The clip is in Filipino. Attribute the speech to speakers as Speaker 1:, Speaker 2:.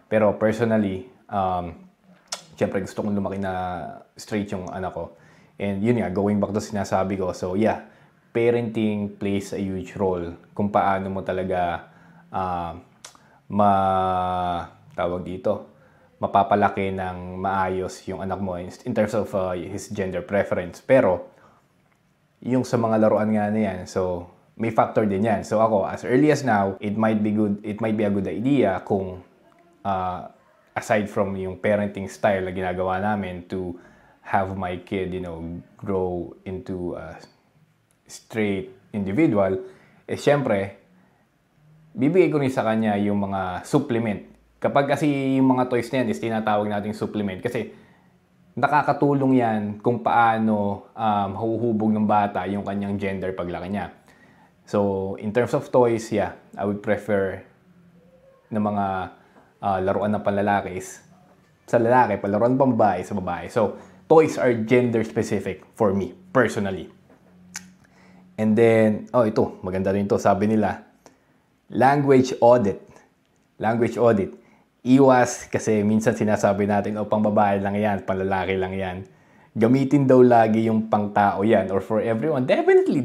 Speaker 1: Pero personally, syempre gusto kong lumaki na straight yung anak ko. And yun nga, going back to sinasabi ko. So yeah, parenting plays a huge role kung paano mo talaga tawag dito, mapapalaki ng maayos yung anak mo in terms of his gender preference. Pero yung sa mga laruan nga na yan, so may factor din yan. So ako, as early as now, it might be a good idea kung aside from yung parenting style na ginagawa namin to have my kid, grow into a straight individual, syempre, bibigay ko rin sa kanya yung mga supplement. Kapag kasi yung mga toys na yan is tinatawag nating supplement kasi nakakatulong yan kung paano mahuhubog ng bata yung kanyang gender paglaki niya. So, in terms of toys, yeah, I would prefer na mga laruan ng panlalaki sa lalaki, laruan ng pambabae sa babae. So, toys are gender specific for me, personally. And then, ito, maganda rin to. Sabi nila, language audit. Language audit. Iwas kasi minsan sinasabi natin, pang babae lang yan, pang lalaki lang yan. Gamitin daw lagi yung pang tao yan or for everyone. Definitely.